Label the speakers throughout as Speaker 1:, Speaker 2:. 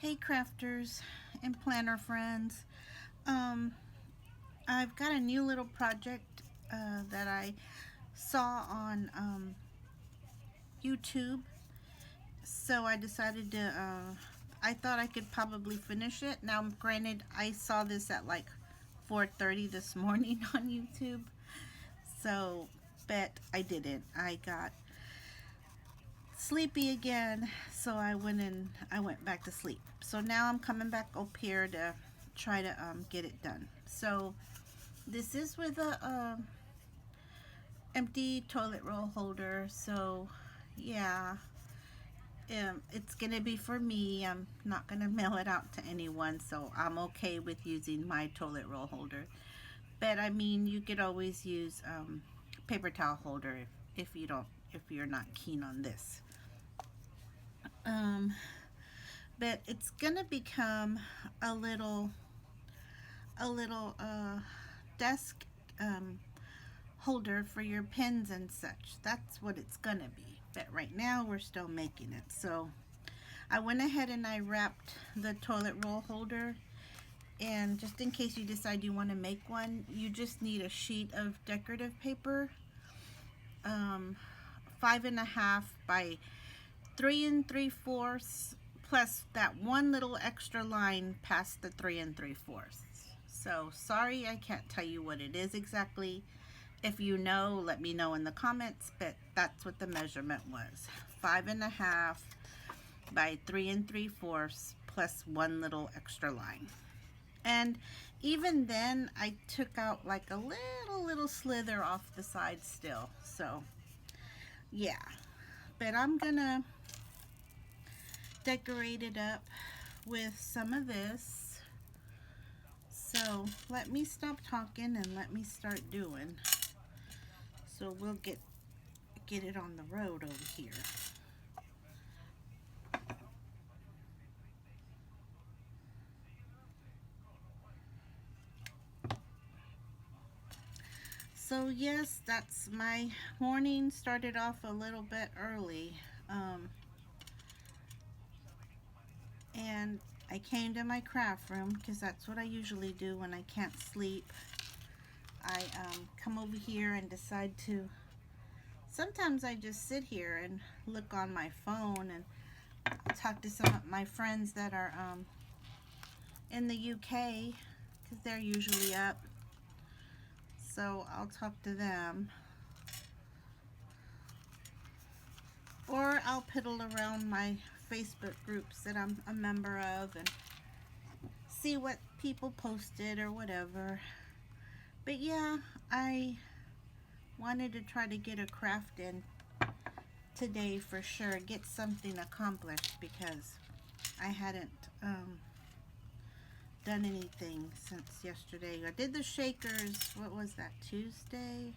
Speaker 1: Hey crafters and planner friends. Um, I've got a new little project that I saw on YouTube. So I decided to, I thought I could probably finish it. Now, granted, I saw this at like 4:30 this morning on YouTube. So, bet I didn't. I got sleepy again, so I went back to sleep. So now I'm coming back up here to try to get it done. So this is with a empty toilet roll holder. So yeah, it's gonna be for me. I'm not gonna mail it out to anyone, so I'm okay with using my toilet roll holder. But I mean, you could always use paper towel holder if you're not keen on this. Um, but it's gonna become a little a little desk um, holder for your pens and such. That's what it's gonna be. But right now we're still making it. So I went ahead and I wrapped the toilet roll holder. And just in case you decide you want to make one, you just need a sheet of decorative paper, um, 5.5 by 3 3/4, plus that one little extra line past the 3 3/4. So sorry, I can't tell you what it is exactly. If you know, let me know in the comments, but that's what the measurement was. 5.5 by 3 3/4 plus one little extra line. And even then, I took out like a little slither off the side still. So yeah, but I'm gonna decorate it up with some of this. So let me stop talking and let me start doing. So we'll get it on the road over here. So yes, that's my morning. Started off a little bit early. And I came to my craft room because that's what I usually do when I can't sleep. I come over here and decide to, sometimes I just sit here and look on my phone and talk to some of my friends that are in the UK because they're usually up. So I'll talk to them. Or I'll piddle around my Facebook groups that I'm a member of and see what people posted or whatever. But yeah, I wanted to try to get a craft in today for sure. Get something accomplished because I hadn't done anything since yesterday. I did the shakers, what was that, Tuesday?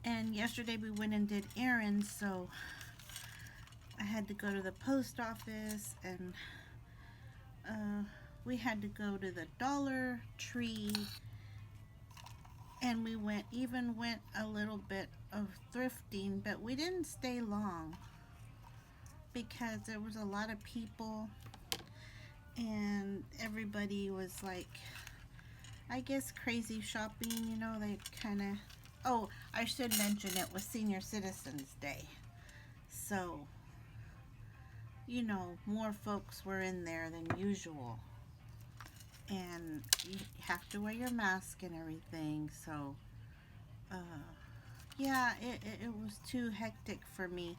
Speaker 1: And yesterday we went and did errands, so I had to go to the post office and we had to go to the Dollar Tree, and we went a little bit of thrifting, but we didn't stay long because there was a lot of people and everybody was like, I guess, crazy shopping, you know. They kind of, oh, I should mention it was Senior Citizens Day, so you know, more folks were in there than usual, and you have to wear your mask and everything. So uh, yeah, it was too hectic for me,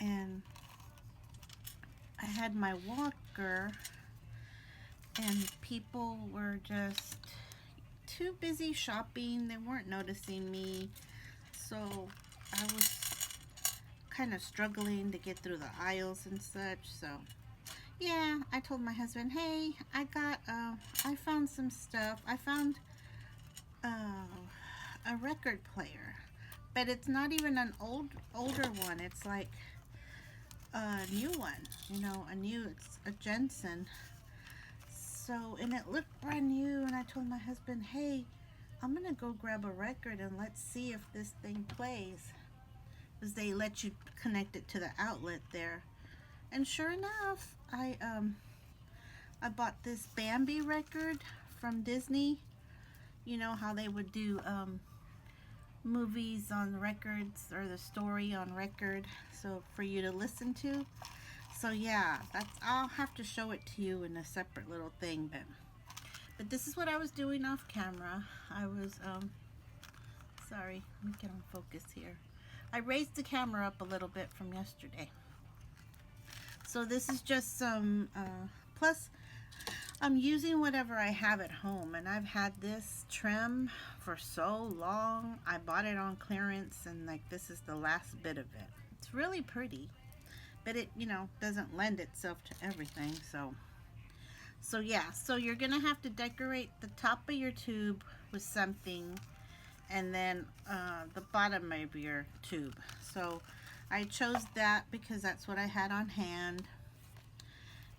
Speaker 1: and I had my walker and people were just too busy shopping. They weren't noticing me, so I was kind of struggling to get through the aisles and such. So yeah, I told my husband, hey, I found some stuff. I found a record player, but it's not even an older one. It's like a new one, you know, it's a Jensen. So, and it looked brand new, and I told my husband, hey, I'm gonna go grab a record and let's see if this thing plays. Because they let you connect it to the outlet there. And sure enough, I bought this Bambi record from Disney. You know how they would do movies on records, or the story on record, so for you to listen to. So yeah, I'll have to show it to you in a separate little thing, but this is what I was doing off camera. I was sorry, let me get on focus here. I raised the camera up a little bit from yesterday. So this is just some plus I'm using whatever I have at home, and I've had this trim for so long. I bought it on clearance, and like this is the last bit of it. It's really pretty, but it, you know, doesn't lend itself to everything. So yeah, so you're gonna have to decorate the top of your tube with something, and then the bottom of your tube. So I chose that because that's what I had on hand.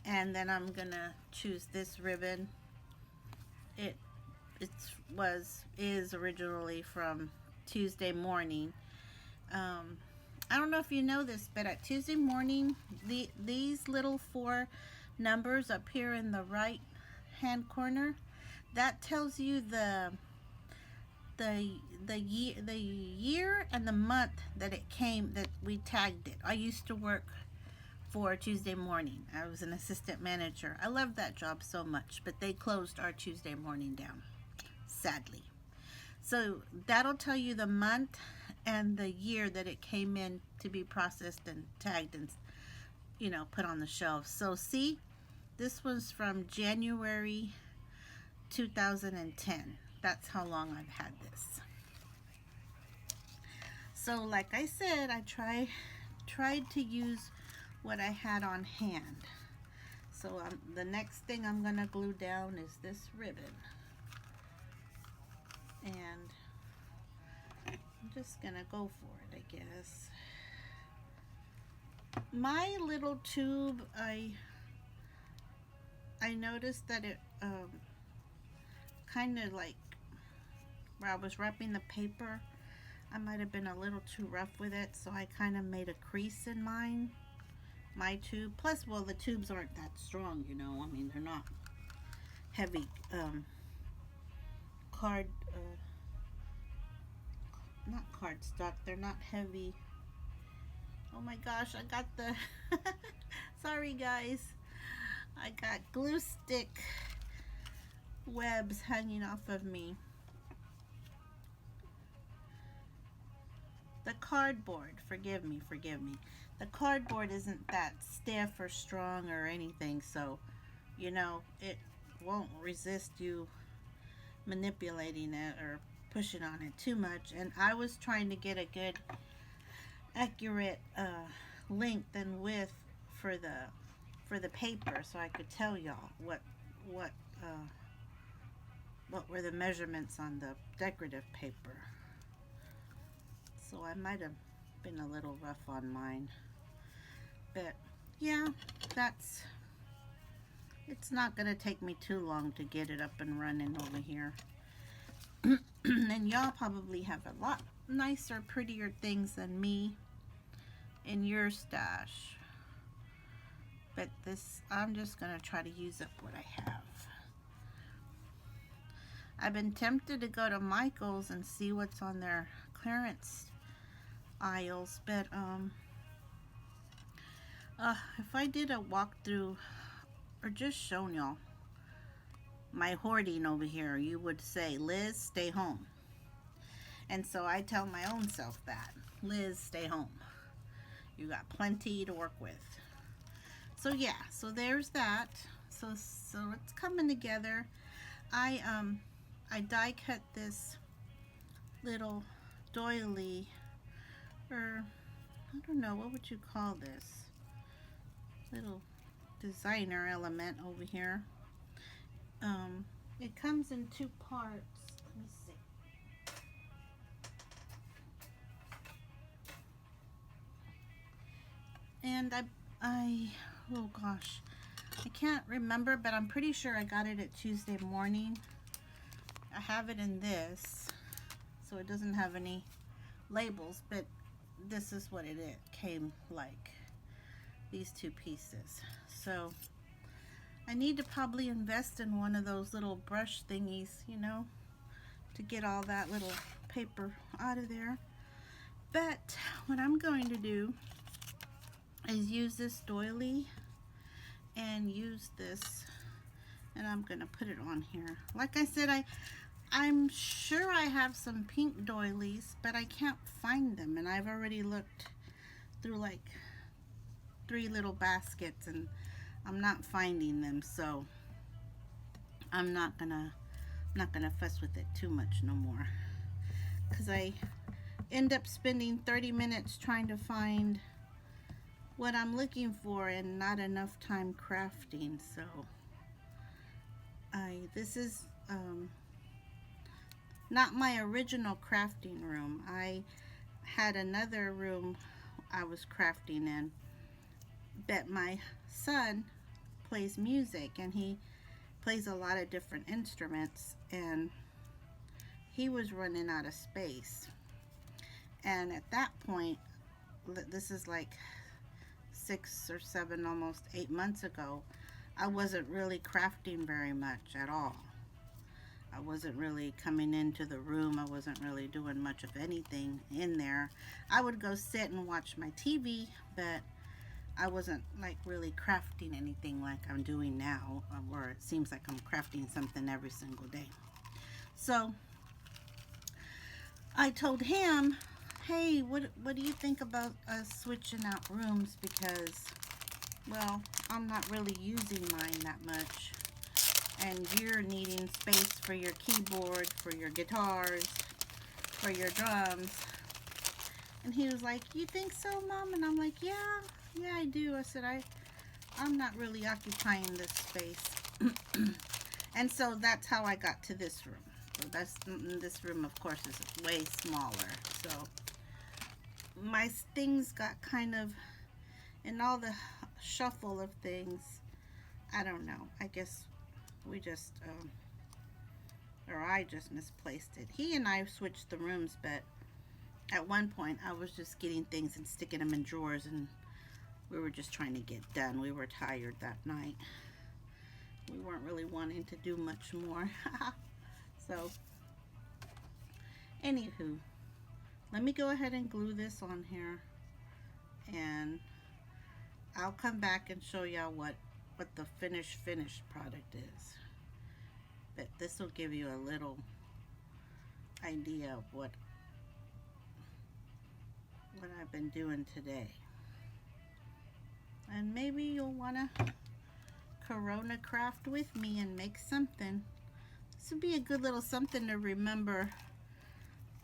Speaker 1: And then I'm gonna choose this ribbon. It is originally from Tuesday morning. I don't know if you know this, but at Tuesday morning, these little 4 numbers up here in the right hand corner, that tells you the year and the month that it came, that we tagged it. I used to work for Tuesday morning. I was an assistant manager. I loved that job so much, but they closed our Tuesday morning down, sadly. So that'll tell you the month and the year that it came in to be processed and tagged and, you know, put on the shelves. So see, this was from January 2010. That's how long I've had this. So like I said, I tried to use what I had on hand. So the next thing I'm gonna glue down is this ribbon, and I'm just gonna go for it, I guess. My little tube, I noticed that it kind of like, where I was wrapping the paper, I might have been a little too rough with it, so I kind of made a crease in my tube. Plus, well, the tubes aren't that strong, you know. I mean, they're not heavy not cardstock. They're not heavy. Oh my gosh, I got the sorry guys, I got glue stick webs hanging off of me. The cardboard, forgive me. The cardboard isn't that stiff or strong or anything, so, you know, it won't resist you manipulating it or pushing on it too much. And I was trying to get a good, accurate length and width for the paper, so I could tell y'all what were the measurements on the decorative paper. So I might have been a little rough on mine, but yeah, it's not gonna take me too long to get it up and running over here. And y'all probably have a lot nicer, prettier things than me in your stash, but I'm just gonna try to use up what I have. I've been tempted to go to Michael's and see what's on their clearance aisles, but if I did a walkthrough or just shown y'all my hoarding over here, you would say, Liz, stay home. And so I tell my own self that, Liz, stay home. You got plenty to work with. So yeah, so there's that. So it's coming together. I die cut this little doily, or I don't know, what would you call this? Little designer element over here. It comes in 2 parts. Let me see. And oh gosh, I can't remember, but I'm pretty sure I got it at Tuesday morning. I have it in this, so it doesn't have any labels, but this is what it came like. these two pieces. So I need to probably invest in one of those little brush thingies, you know, to get all that little paper out of there. But what I'm going to do is use this doily and use this, and I'm gonna put it on here. Like I said, I'm sure I have some pink doilies, but I can't find them, and I've already looked through like 3 little baskets and I'm not finding them, so I'm not gonna fuss with it too much no more, because I end up spending 30 minutes trying to find what I'm looking for and not enough time crafting. So this is not my original crafting room. I had another room I was crafting in, but my son plays music and he plays a lot of different instruments, and he was running out of space. And at that point, this is like 6 or 7, almost 8 months ago, I wasn't really crafting very much at all. I wasn't really coming into the room. I wasn't really doing much of anything in there. I would go sit and watch my TV, but I wasn't like really crafting anything like I'm doing now, where it seems like I'm crafting something every single day. So I told him, hey, what do you think about us switching out rooms, because, well, I'm not really using mine that much, and you're needing space for your keyboard, for your guitars, for your drums. And he was like, you think so, Mom? And I'm like, yeah, I do. I said, I'm not really occupying this space. And so that's how I got to this room. So this room, of course, is way smaller. So my things got kind of, in all the shuffle of things, I don't know. I guess we just, or I just misplaced it. He and I switched the rooms, but at one point I was just getting things and sticking them in drawers, and we were just trying to get done. We were tired that night. We weren't really wanting to do much more. So, anywho, let me go ahead and glue this on here, and I'll come back and show y'all what the finished product is. But this will give you a little idea of what I've been doing today. And maybe you'll want to Corona craft with me and make something. This would be a good little something to remember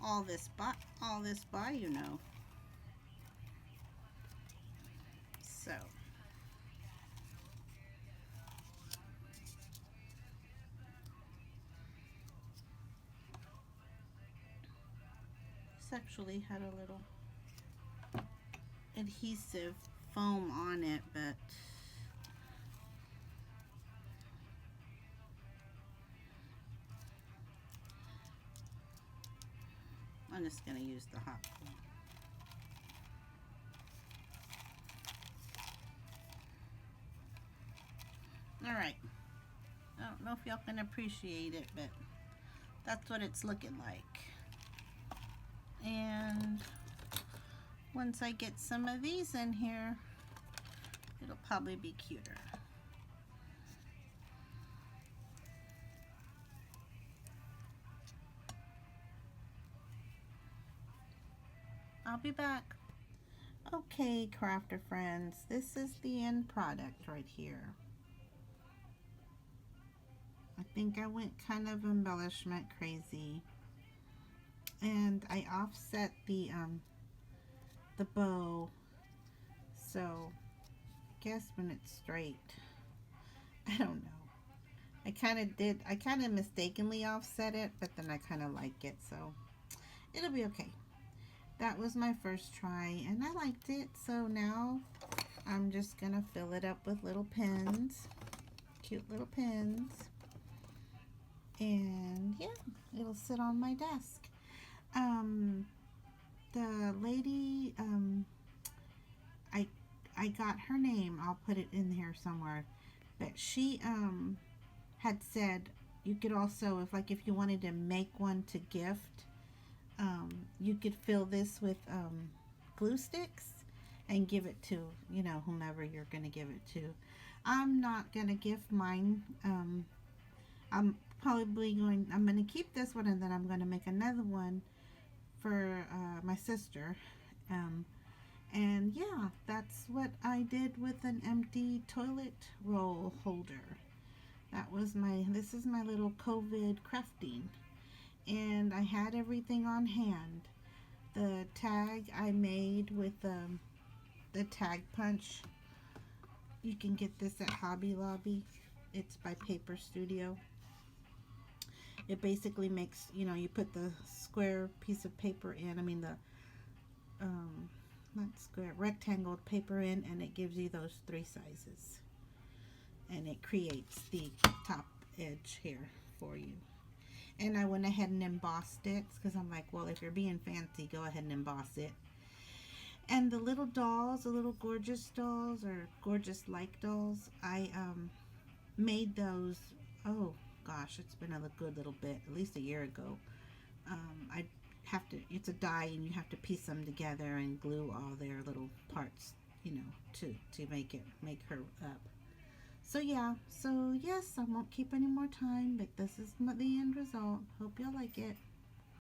Speaker 1: all this by, you know. So this actually had a little adhesive foam on it, but I'm just going to use the hot glue. Alright, I don't know if y'all can appreciate it, but that's what it's looking like. And once I get some of these in here, it'll probably be cuter. I'll be back. Okay, crafter friends, this is the end product right here. I think I went kind of embellishment crazy, and I offset the bow, so I guess when it's straight, I don't know. I kind of mistakenly offset it, but then I kind of like it, so it'll be okay. That was my first try, and I liked it, so now I'm just gonna fill it up with little pins, cute little pins, and yeah, it'll sit on my desk. The lady, I got her name. I'll put it in here somewhere. But she had said you could also, if you wanted to make one to gift, you could fill this with glue sticks and give it to, whomever you're going to give it to. I'm not going to gift mine. I'm going to keep this one, and then I'm going to make another one for my sister. And yeah, that's what I did with an empty toilet roll holder. This is my little COVID crafting. And I had everything on hand. The tag I made with the tag punch. You can get this at Hobby Lobby. It's by Paper Studio. It basically makes, you put the square piece of paper in, not square, rectangle paper in, and it gives you those 3 sizes. And it creates the top edge here for you. And I went ahead and embossed it because I'm like, well, if you're being fancy, go ahead and emboss it. And the little dolls, the little gorgeous dolls or gorgeous like dolls, I made those, oh gosh, it's been a good little bit, at least a year ago. It's a die, and you have to piece them together and glue all their little parts, to make her up. So yeah, yes, I won't keep any more time, but this is the end result. Hope you'll like it.